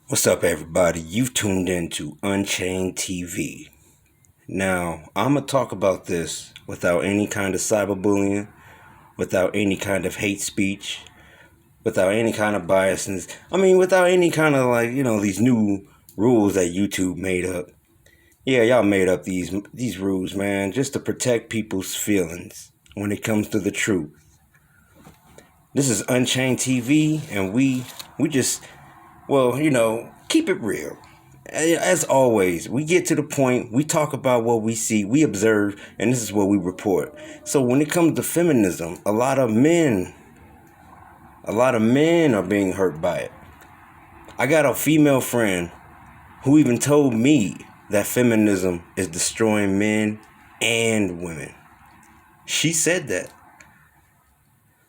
What's up, everybody? You've tuned in to Unchained TV. Now, I'm going to talk about this without any kind of cyberbullying, without any kind of hate speech, without any kind of biases. Without any kind of, these new rules that YouTube made up. Yeah, y'all made up these rules, man, just to protect people's feelings when it comes to the truth. This is Unchained TV, and we just, keep it real. As always, we get to the point, we talk about what we see, we observe, and this is what we report. So when it comes to feminism, a lot of men are being hurt by it. I got a female friend who even told me that feminism is destroying men and women. She said that.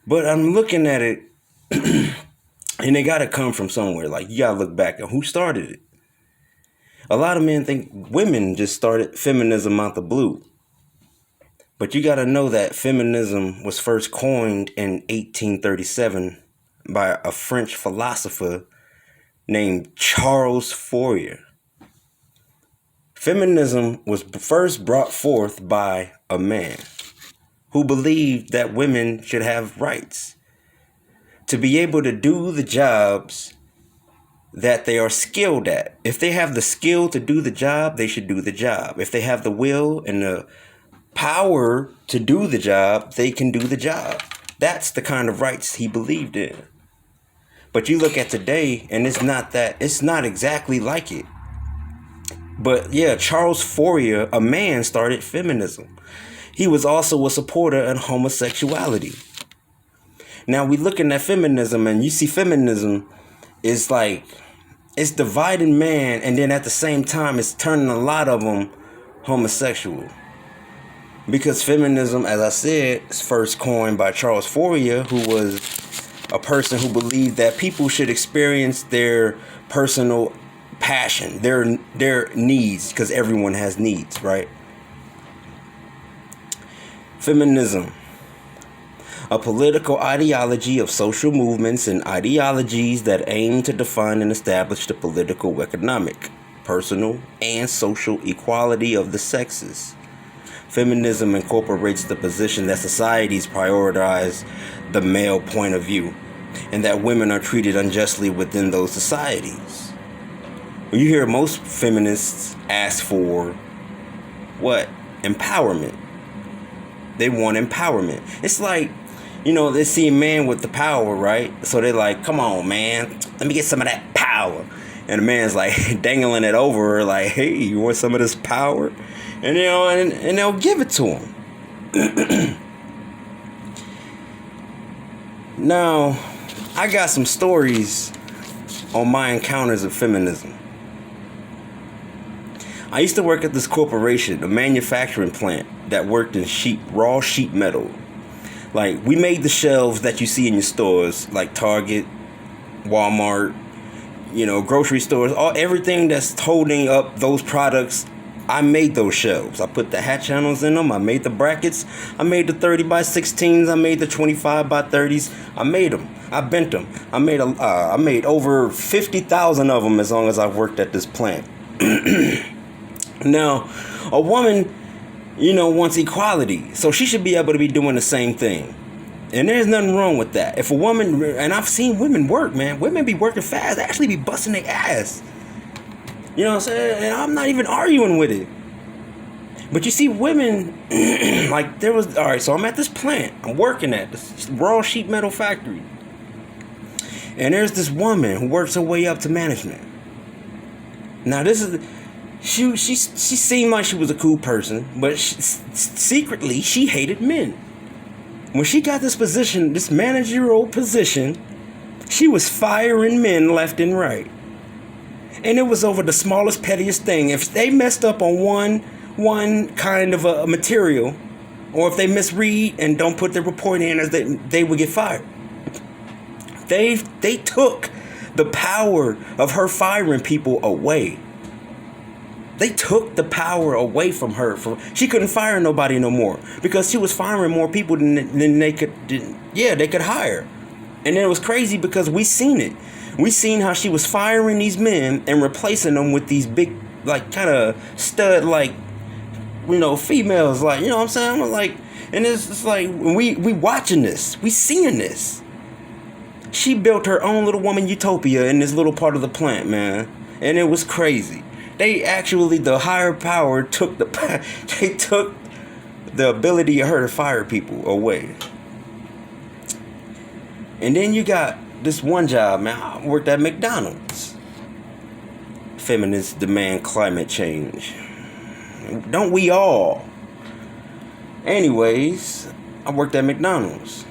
But I'm looking at it, and it got to come from somewhere. Like, you got to look back at who started it. A lot of men think women just started feminism out the blue. But you got to know that feminism was first coined in 1837 by a French philosopher named Charles Fourier. Feminism was first brought forth by a man who believed that women should have rights to be able to do the jobs that they are skilled at. If they have the skill to do the job, they should do the job. If they have the will and the power to do the job, they can do the job. That's the kind of rights he believed in. But you look at today, and it's not exactly like it. But yeah, Charles Fourier, a man, started feminism. He was also a supporter of homosexuality. Now we looking at feminism, and you see feminism is like, it's dividing man, and then at the same time it's turning a lot of them homosexual. Because feminism, as I said, is first coined by Charles Fourier, who was a person who believed that people should experience their personal passion, their needs, because everyone has needs, right? Feminism, a political ideology of social movements and ideologies that aim to define and establish the political, economic, personal, and social equality of the sexes. Feminism incorporates the position that societies prioritize the male point of view and that women are treated unjustly within those societies. You hear most feminists ask for what? Empowerment. They want empowerment. It's like, they see a man with the power, right? So they're like, come on, man, let me get some of that power. And the man's like dangling it over her, like, hey, you want some of this power? And, and they'll give it to him. Now, I got some stories on my encounters of feminism. I used to work at this corporation, a manufacturing plant that worked in raw sheet metal. Like, we made the shelves that you see in your stores, like Target, Walmart, grocery stores, everything that's holding up those products. I made those shelves. I put the hat channels in them. I made the brackets. I made the 30 by 16s. I made the 25 by 30s. I made them. I bent them. I made over 50,000 of them as long as I worked at this plant. Now, a woman, wants equality, so she should be able to be doing the same thing. And there's nothing wrong with that. If a woman, and I've seen women work, man, women be working fast, they actually be busting their ass. You know what I'm saying? And I'm not even arguing with it. But you see women, so I'm at this plant, I'm working at this raw sheet metal factory. And there's this woman who works her way up to management. Now she seemed like she was a cool person, but secretly she hated men. When she got this position, this managerial position, she was firing men left and right. And it was over the smallest, pettiest thing. If they messed up on one kind of a material, or if they misread and don't put their report in, as they would get fired. They took the power of her firing people away. They took the power away from her. She couldn't fire nobody no more because she was firing more people than they could hire. And it was crazy because we seen it. We seen how she was firing these men and replacing them with these big, like, kind of stud, like, females, like, you know what I'm saying? I'm like, and it's like, we watching this, we seeing this. She built her own little woman utopia in this little part of the plant, man, and it was crazy. They actually, the higher power took they took the ability of her to fire people away. And then you got this one job, man. I worked at McDonald's. Feminists demand climate change. Don't we all? Anyways, I worked at McDonald's.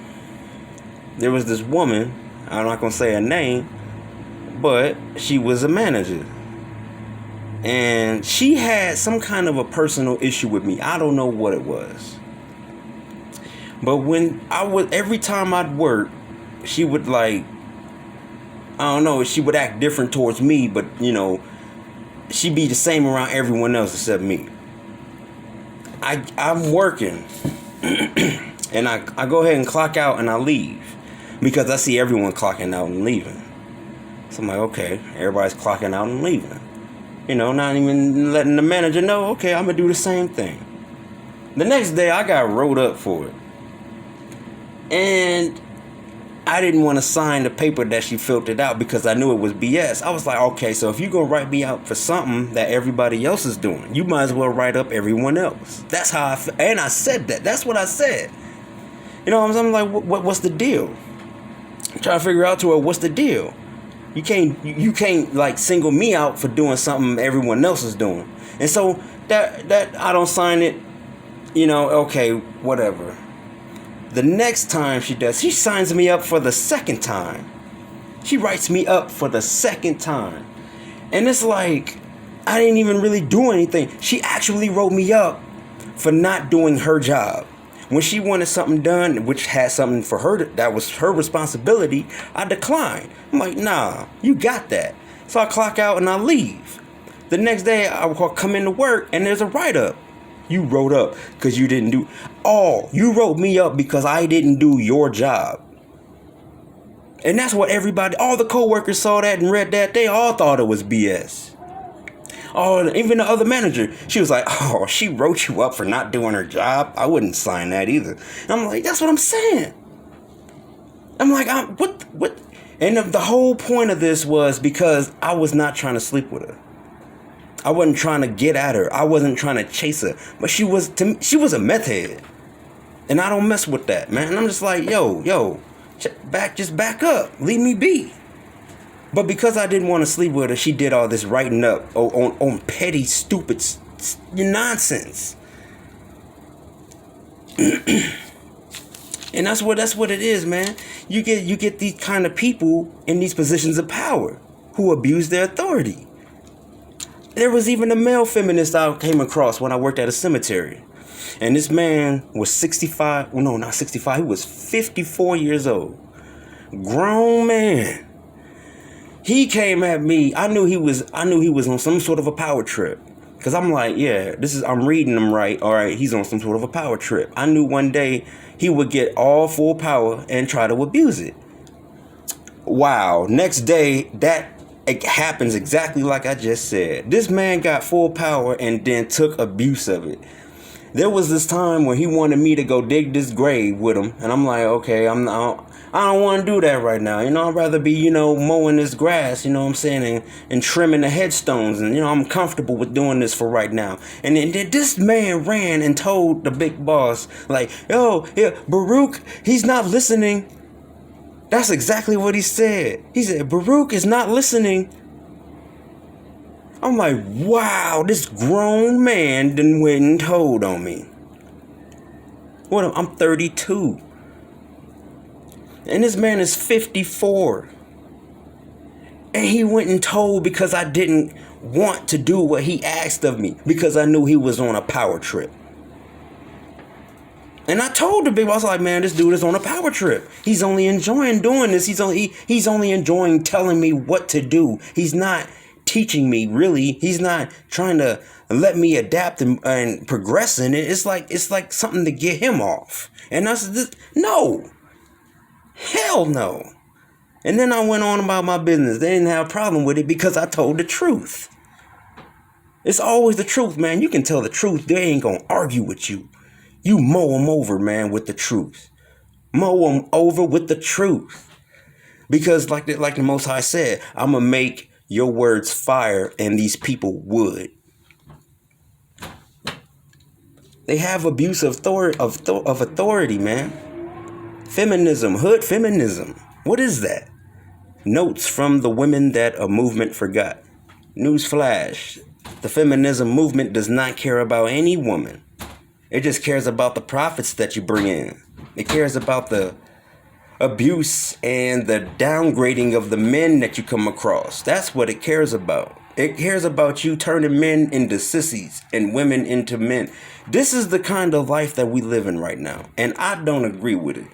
There was this woman, I'm not going to say her name, but she was a manager. And she had some kind of a personal issue with me. I don't know what it was. But every time I'd work, she would she would act different towards me, but she'd be the same around everyone else except me. I'm working and I go ahead and clock out and I leave because I see everyone clocking out and leaving. So I'm like, okay, everybody's clocking out and leaving. Not even letting the manager know, okay, I'm gonna do the same thing. The next day I got wrote up for it. And I didn't want to sign the paper that she filled it out because I knew it was BS. I was like, okay, so if you're going to write me out for something that everybody else is doing, you might as well write up everyone else. That's how and I said that. That's what I said. I'm like, what's the deal? I'm trying to figure out to her, what's the deal? You can't like single me out for doing something everyone else is doing. And so that I don't sign it, okay, whatever. The next time she does, she signs me up for the second time. She writes me up for the second time. And it's like, I didn't even really do anything. She actually wrote me up for not doing her job. When she wanted something done, which had something for her, that was her responsibility, I declined. I'm like, nah, you got that. So I clock out and I leave. The next day, I will come into work and there's a write-up. You wrote up because you didn't do... you wrote me up because I didn't do your job. And that's what all the co-workers saw that and read that. They all thought it was BS. Even the other manager, she was like, she wrote you up for not doing her job. I wouldn't sign that either. And I'm like, that's what I'm saying. I'm like, what? And the whole point of this was because I was not trying to sleep with her. I wasn't trying to get at her. I wasn't trying to chase her. But she was a meth head. And I don't mess with that, man. And I'm just like, just back up. Leave me be. But because I didn't want to sleep with her, she did all this writing up on petty, stupid nonsense. And that's what it is, man. You get these kind of people in these positions of power who abuse their authority. There was even a male feminist I came across when I worked at a cemetery. And this man was 65. Well, no, not 65. He was 54 years old. Grown man. He came at me. I knew he was on some sort of a power trip. Because I'm like, I'm reading him right. All right, he's on some sort of a power trip. I knew one day he would get all full power and try to abuse it. Wow. Next day, it happens exactly like I just said. This man got full power and then took abuse of it. There was this time where he wanted me to go dig this grave with him. And I'm like, okay, I don't want to do that right now. I'd rather be, mowing this grass, you know what I'm saying, and trimming the headstones. And, I'm comfortable with doing this for right now. And then this man ran and told the big boss, like, Baruch, he's not listening. That's exactly what he said. He said, Baruch is not listening. I'm like, wow, this grown man done went and told on me. I'm 32. And this man is 54. And he went and told because I didn't want to do what he asked of me. Because I knew he was on a power trip. And I told the big boss, like, man, this dude is on a power trip. He's only enjoying doing this. He's only enjoying telling me what to do. He's not teaching me, really. He's not trying to let me adapt and progress in it. It's like something to get him off. And I said, no. Hell no. And then I went on about my business. They didn't have a problem with it because I told the truth. It's always the truth, man. You can tell the truth. They ain't going to argue with you. You mow them over, man, with the truth. Mow them over with the truth. Because like the Most High said, I'm going to make your words fire and these people wood. They have abuse of authority, man. Feminism, hood feminism. What is that? Notes from the women that a movement forgot. Newsflash. The feminism movement does not care about any woman. It just cares about the profits that you bring in. It cares about the abuse and the downgrading of the men that you come across. That's what it cares about. It cares about you turning men into sissies and women into men. This is the kind of life that we live in right now. And I don't agree with it.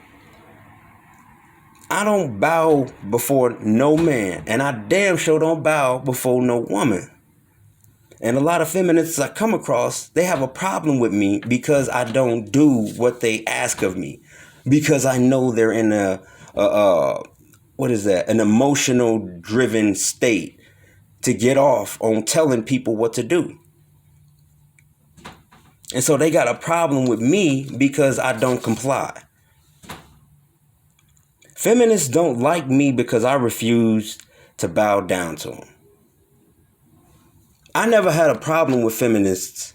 I don't bow before no man. And I damn sure don't bow before no woman. And a lot of feminists I come across, they have a problem with me because I don't do what they ask of me. Because I know they're in an emotional driven state to get off on telling people what to do. And so they got a problem with me because I don't comply. Feminists don't like me because I refuse to bow down to them. I never had a problem with feminists.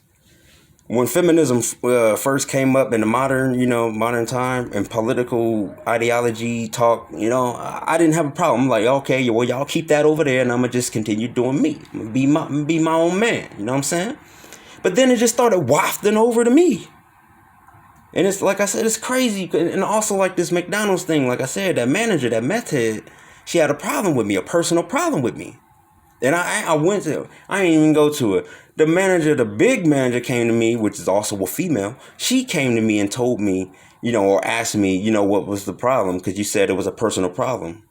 When feminism first came up in the modern time and political ideology talk, I didn't have a problem. I'm like, okay, well, y'all keep that over there and I'm going to just continue doing me. I'm going to be my own man. You know what I'm saying? But then it just started wafting over to me. And it's like I said, it's crazy. And also like this McDonald's thing, like I said, that manager, that meth head, she had a problem with me, a personal problem with me. And I didn't even go to it. The manager, the big manager came to me, which is also a female. She came to me and told me, or asked me, what was the problem? Because you said it was a personal problem.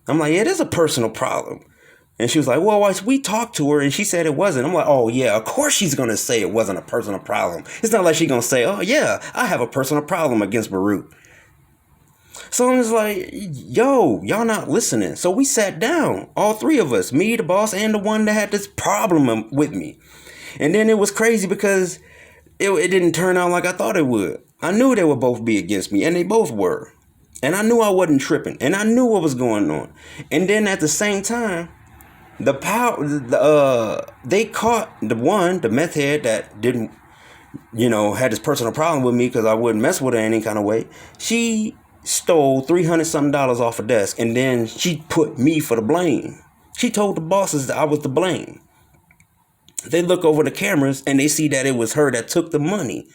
I'm like, yeah, it is a personal problem. And she was like, well, we talked to her and she said it wasn't. I'm like, oh, yeah, of course she's going to say it wasn't a personal problem. It's not like she's going to say, oh, yeah, I have a personal problem against Baruch. So I'm just like, yo, y'all not listening. So we sat down, all three of us, me, the boss, and the one that had this problem with me. And then it was crazy because it didn't turn out like I thought it would. I knew they would both be against me, and they both were. And I knew I wasn't tripping, and I knew what was going on. And then at the same time, they caught the meth head that didn't, had this personal problem with me because I wouldn't mess with her in any kind of way. She stole $300-something off a desk, and then she put me for the blame. She told the bosses that I was to blame. They look over the cameras and they see that it was her that took the money.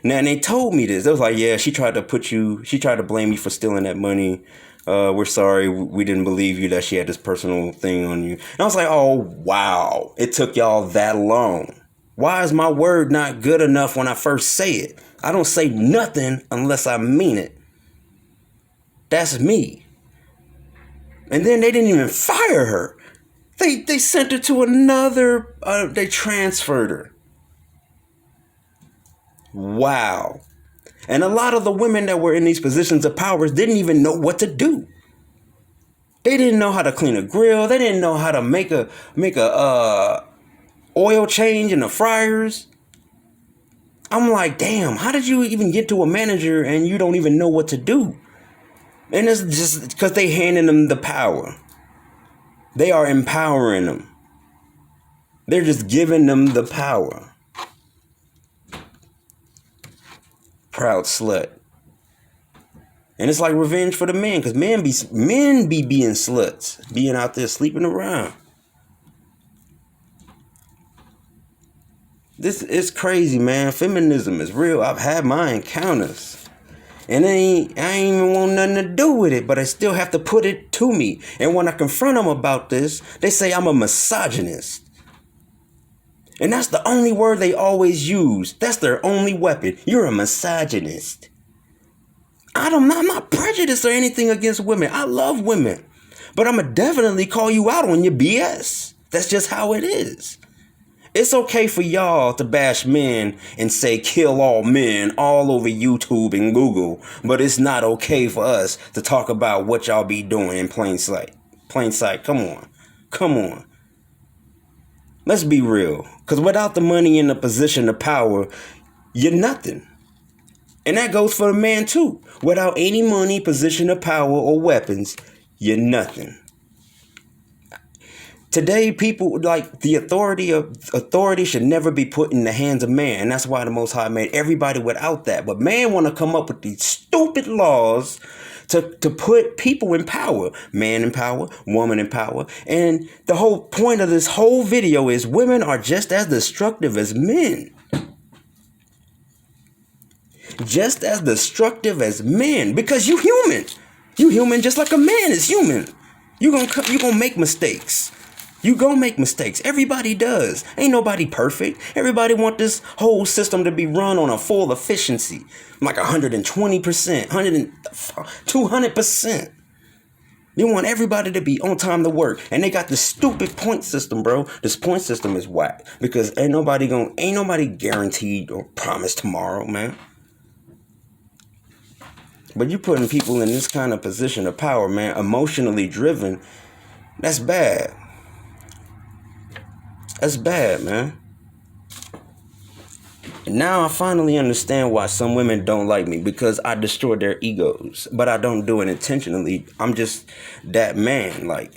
Now, and they told me this. They was like, yeah, she tried to blame you for stealing that money. We're sorry. We didn't believe you that she had this personal thing on you. And I was like, oh, wow. It took y'all that long. Why is my word not good enough when I first say it? I don't say nothing unless I mean it. That's me. And then they didn't even fire her. They sent her to another, they transferred her. Wow. And a lot of the women that were in these positions of power didn't even know what to do. They didn't know how to clean a grill. They didn't know how to make a oil change in the fryers. I'm like, damn, how did you even get to a manager and you don't even know what to do? And it's just because they handing them the power. They are empowering them. They're just giving them the power. Proud slut. And it's like revenge for the men, because men be being sluts, being out there sleeping around. This is crazy, man. Feminism is real. I've had my encounters. And I ain't even want nothing to do with it, but I still have to put it to me. And when I confront them about this, they say I'm a misogynist. And that's the only word they always use. That's their only weapon. You're a misogynist. I'm not prejudiced or anything against women. I love women. But I'm going to definitely call you out on your BS. That's just how it is. It's okay for y'all to bash men and say kill all men all over YouTube and Google, but it's not okay for us to talk about what y'all be doing in plain sight. Plain sight. Come on. Come on. Let's be real. Because without the money and the position of power, you're nothing. And that goes for the man too. Without any money, position of power, or weapons, you're nothing. Today, people like the authority should never be put in the hands of man. And that's why the Most High made everybody without that. But man want to come up with these stupid laws to put people in power. Man in power, woman in power. And the whole point of this whole video is women are just as destructive as men. Just as destructive as men. Because you human. You human just like a man is human. You gonna make mistakes. You gonna make mistakes. Everybody does. Ain't nobody perfect. Everybody want this whole system to be run on a full efficiency. Like 120%, 200%. You want everybody to be on time to work. And they got this stupid point system, bro. This point system is whack. Because ain't nobody guaranteed or promised tomorrow, man. But you putting people in this kind of position of power, man, emotionally driven, that's bad. That's bad, man. Now I finally understand why some women don't like me, because I destroy their egos, but I don't do it intentionally. I'm just that man. Like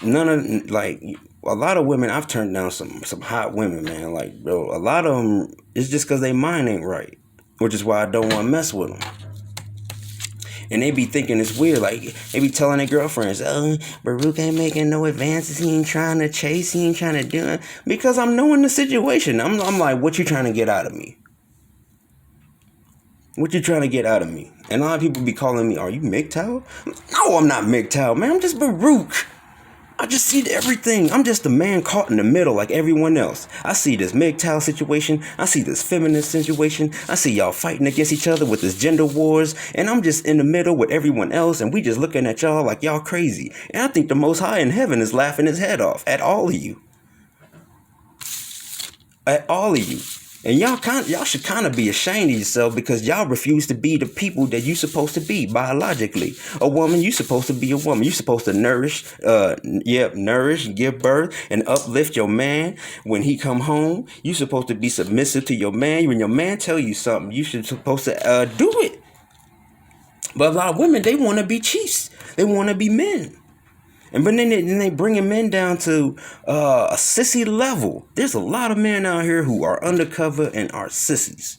a lot of women, I've turned down some hot women, man. Like, bro, a lot of them, it's just because they mind ain't right, which is why I don't want to mess with them. And they be thinking it's weird. Like, they be telling their girlfriends, oh, Baruch ain't making no advances. He ain't trying to chase. He ain't trying to do it. Because I'm knowing the situation. I'm like, what you trying to get out of me? What you trying to get out of me? And a lot of people be calling me, are you MGTOW? No, I'm not MGTOW, man. I'm just Baruch. I just see everything. I'm just a man caught in the middle like everyone else. I see this MGTOW situation. I see this feminist situation. I see y'all fighting against each other with this gender wars. And I'm just in the middle with everyone else. And we just looking at y'all like y'all crazy. And I think the Most High in heaven is laughing his head off at all of you. At all of you. And y'all should kind of be ashamed of yourself, because y'all refuse to be the people that you supposed to be biologically. A woman, you supposed to be a woman. You supposed to nourish, give birth, and uplift your man when he come home. You supposed to be submissive to your man. When your man tell you something, you should supposed to do it. But a lot of women, they want to be chiefs. They want to be men. And but then they bringing men down to a sissy level. There's a lot of men out here who are undercover and are sissies.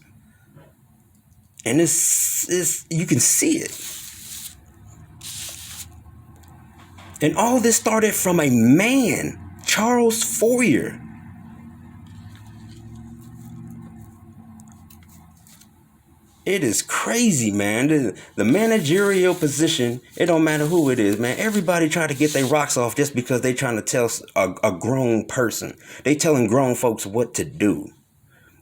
And it's you can see it. And all this started from a man, Charles Fourier. It is crazy, man. The managerial position, it don't matter who it is, man. Everybody try to get their rocks off just because they trying to tell a grown person. They telling grown folks what to do.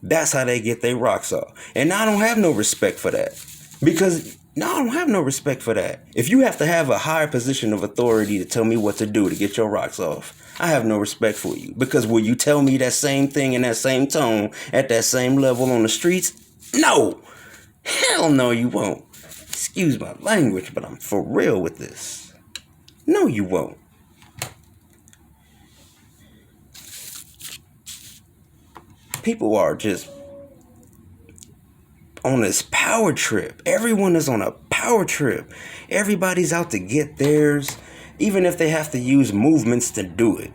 That's how they get their rocks off. And I don't have no respect for that. Because, no, I don't have no respect for that. If you have to have a higher position of authority to tell me what to do to get your rocks off, I have no respect for you. Because will you tell me that same thing in that same tone at that same level on the streets? No. Hell no, you won't. Excuse my language, but I'm for real with this. No, you won't. People are just on this power trip. Everyone is on a power trip. Everybody's out to get theirs, even if they have to use movements to do it.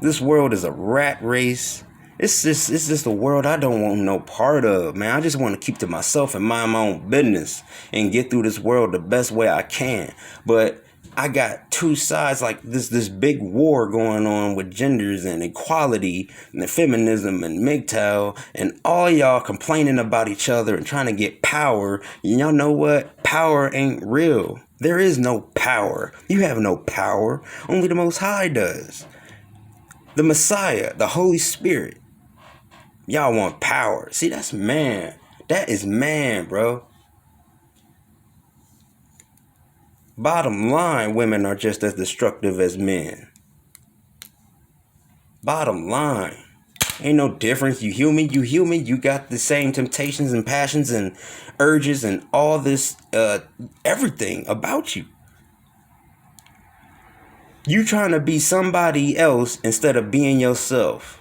This world is a rat race. It's just a world I don't want no part of, man. I just want to keep to myself and mind my own business and get through this world the best way I can. But I got two sides, like this big war going on with genders and equality and feminism and MGTOW, and all y'all complaining about each other and trying to get power. And y'all know what? Power ain't real. There is no power. You have no power. Only the Most High does. The Messiah, the Holy Spirit. Y'all want power. See, that's man. That is man, bro. Bottom line, women are just as destructive as men. Bottom line. Ain't no difference. You human. You got the same temptations and passions and urges and all this, everything about you. You trying to be somebody else instead of being yourself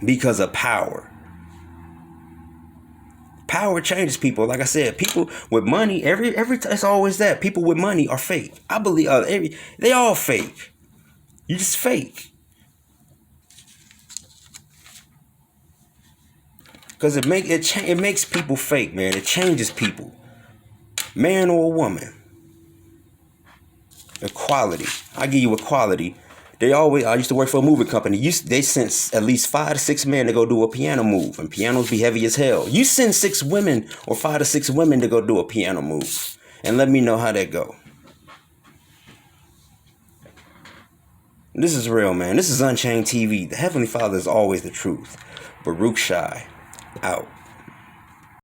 because of power. Power changes people. Like I said, people with money, it's always that. People with money are fake. I believe they all fake. You just fake. Because it makes people fake, man. It changes people. Man or woman. Equality. I give you equality. I used to work for a moving company. They sent at least 5 to 6 men to go do a piano move. And pianos be heavy as hell. You send 6 women or 5 to 6 women to go do a piano move. And let me know how that go. This is real, man. This is Unchained TV. The Heavenly Father is always the truth. Baruch Shai. Out.